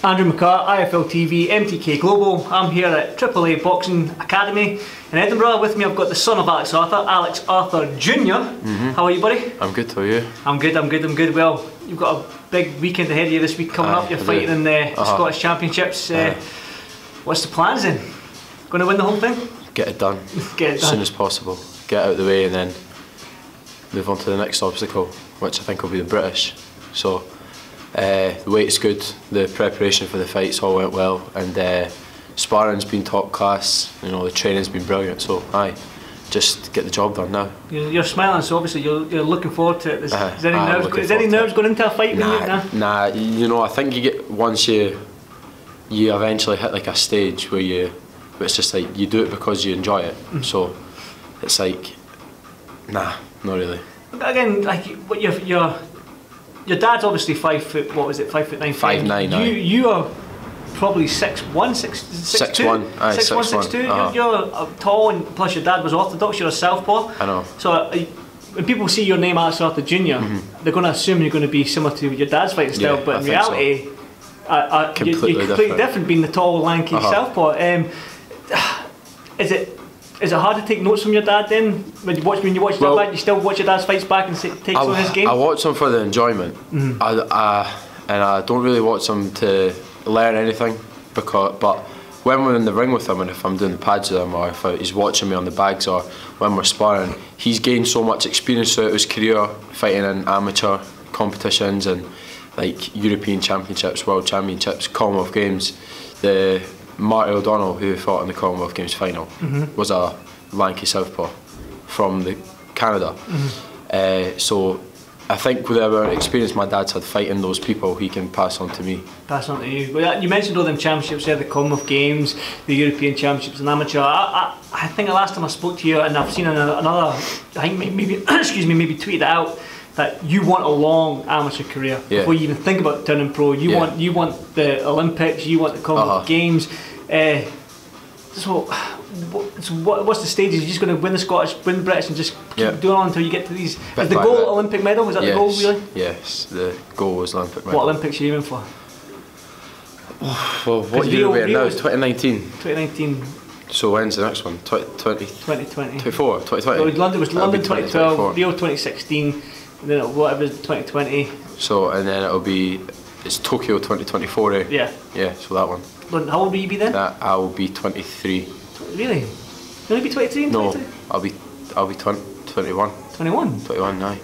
Andrew McCART, IFL TV, MTK Global. I'm here at AAA Boxing Academy in Edinburgh. With me I've got the son of Alex Arthur Jr. How are you, buddy? I'm good, how are you? I'm good. Well, you've got a big weekend ahead of you this week coming up. You're fighting in the Scottish Championships. What's the plans then? Going to win the whole thing? Get it done. Get it done. As soon as possible. Get out of the way and then move on to the next obstacle, which I think will be the British. So the weight's good, the preparation for the fights all went well, and sparring's been top class, you know, the training's been brilliant, so just get the job done now. You're smiling, so obviously you're looking forward to it. Is there any nerves going into a fight? Nah, you know, I think you get, once you eventually hit like a stage where it's just like, you do it because you enjoy it, so it's like, nah, not really. Again, like, what your dad's obviously 5 foot, what was it, 5'9"? 5'9". You are probably 6'1", 6'2". 6'1", 6'2". You're tall, and plus your dad was orthodox. You're a southpaw. I know. So when people see your name, Alex Arthur Jr., they're going to assume you're going to be similar to your dad's fighting style. But in reality, you're completely different, being the tall, lanky southpaw. Is it hard to take notes from your dad then? When you watch your dad, you still watch your dad's fights back and take some of his game? I watch them for the enjoyment. And I don't really watch them to learn anything. But when we're in the ring with him, and if I'm doing the pads with him, or if he's watching me on the bags, or when we're sparring, he's gained so much experience throughout his career fighting in amateur competitions and like European Championships, World Championships, Commonwealth Games. The Marty O'Donnell, who fought in the Commonwealth Games final, was a lanky southpaw from Canada. So I think with the experience my dad's had fighting those people, he can pass on to me. Pass on to you. Well, you mentioned all them championships there, the Commonwealth Games, the European Championships and amateur. I think the last time I spoke to you, and I've seen another, I think maybe excuse me, maybe tweeted that out, that you want a long amateur career before you even think about turning pro. You want the Olympics, you want the Commonwealth Games. So what's the stage? Are you just going to win the Scottish, win the British, and just keep doing on until you get to these? Is the goal Olympic medal? Was that the goal really? Yes, the goal was Olympic medal. What Olympics are you aiming for? Well, what year are we in now? 2019. 2019. So when's the next one? 2020. 24. 2020. So London was London 2012, Rio 2016. And then whatever 2020. So and then it's Tokyo 2024. Yeah. Yeah. So that one. How old will you be then? I will be 23. Really? You'll only be 23? No, I'll be 21. 21? 21 now.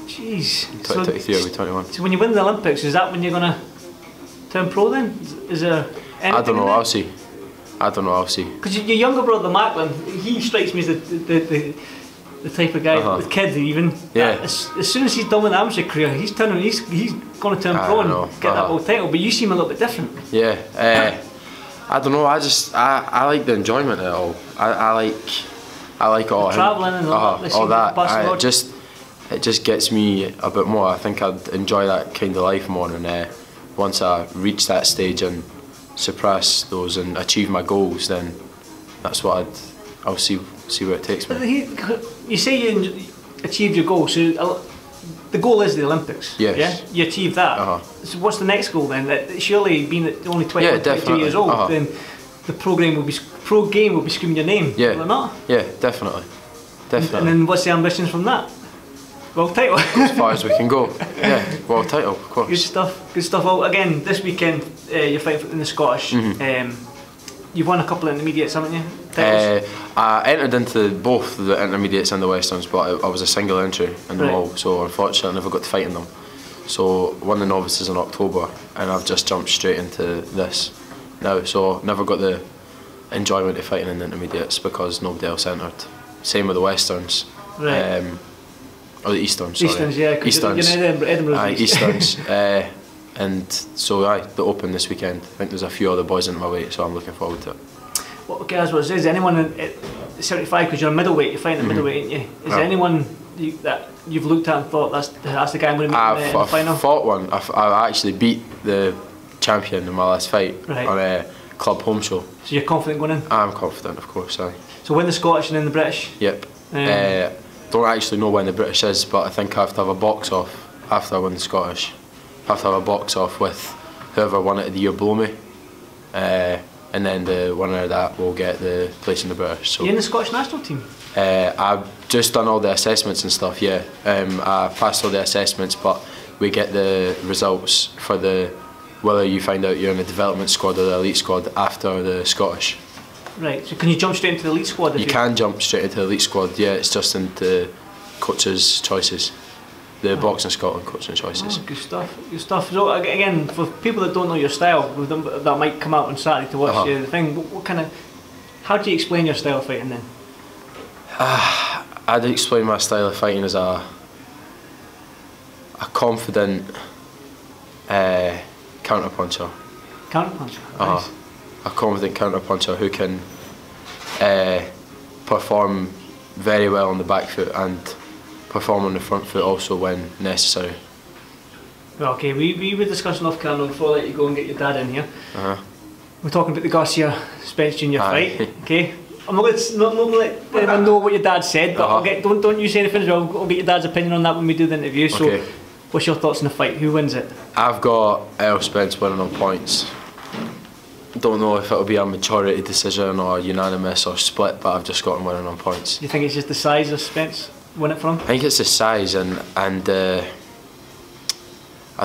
Jeez. 2023 I'll be 21. So when you win the Olympics, is that when you're gonna turn pro then? Is there anything? I don't know. I'll see. Because your younger brother Macklin, he strikes me as the type of guy with kids even. Yeah. As soon as he's done with the amateur career, he's going to turn pro and get that world title. But you seem a little bit different. Yeah. I don't know. I like the enjoyment of it all. I like it all. Travelling and all that. It just gets me a bit more. I think I'd enjoy that kind of life more. And once I reach that stage and surpass those and achieve my goals, then that's what I'll see where it takes me. You say you achieved your goal, so the goal is the Olympics. Yes. Yeah, you achieved that. So what's the next goal then? Surely, being only 22 years old, then the pro game will be screaming your name. Yeah. Will it not? Yeah, definitely. And then what's the ambitions from that? World title. As far as we can go. Yeah, world title, of course. Good stuff. Well, again, this weekend you're fighting in the Scottish. You've won a couple of intermediates, haven't you? I entered into both the intermediates and the westerns, but I was a single entry in them all, so unfortunately I never got to fight in them. So won the novices in October, and I've just jumped straight into this now, so never got the enjoyment of fighting in the intermediates because nobody else entered. Same with the westerns. Right. Or the easterns, sorry. Easterns, yeah. Easterns. Edinburgh's Easterns. And so the Open this weekend. I think there's a few other boys in my weight, so I'm looking forward to it. Well, okay, as well, is anyone at 75, because you're a middleweight, you're fighting at middleweight, ain't you? Is there anyone that you've looked at and thought that's the guy I'm going to meet in the final? I've fought one. I actually beat the champion in my last fight on a club home show. So you're confident going in? I'm confident, of course. Aye. So win the Scottish and then the British? Yep. Don't actually know when the British is, but I think I have to have a box off after I win the Scottish. I have to have a box off with whoever won it the year below me, and then the winner of that will get the place in the British. So you in the Scottish national team? I've just done all the assessments and stuff. Yeah, I passed all the assessments, but we get the results for whether you find out you're in the development squad or the elite squad after the Scottish. Right. So can you jump straight into the elite squad? You can jump straight into the elite squad. Yeah, it's just into coaches' choices. The Boxing Scotland coaching choices. Oh, good stuff, good stuff. So again, for people that don't know your style, that might come out on Saturday to watch the thing, what kind of, how do you explain your style of fighting then? I'd explain my style of fighting as a confident counter puncher. Counter puncher. Nice. A confident counter puncher who can perform very well on the back foot and perform on the front foot also when necessary. Well, okay, we were discussing off camera before I let you go and get your dad in here. We're talking about the Garcia Spence Jr. fight. Okay, I'm not going to let anyone know what your dad said, but don't you say anything as well. I'll get your dad's opinion on that when we do the interview. So, what's your thoughts on the fight? Who wins it? I've got Errol Spence winning on points. Don't know if it'll be a majority decision or unanimous or split, but I've just got him winning on points. Do you think it's just the size of Spence win it for him? I think it's the size and I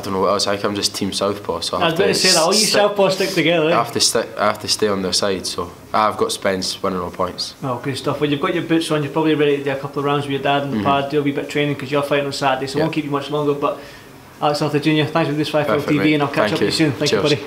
don't know what else. I think I'm just team southpaw. So I was going to say that all you southpaw stick together. I have to stay on their side. So I've got Spence winning on points. Oh, good stuff. Well, you've got your boots on. You're probably ready to do a couple of rounds with your dad in the pad, do a wee bit of training because you're fighting on Saturday. So I won't keep you much longer. But Alex Arthur Jr., thanks for this Fight Club TV, and I'll catch up with you soon. Thank you, buddy.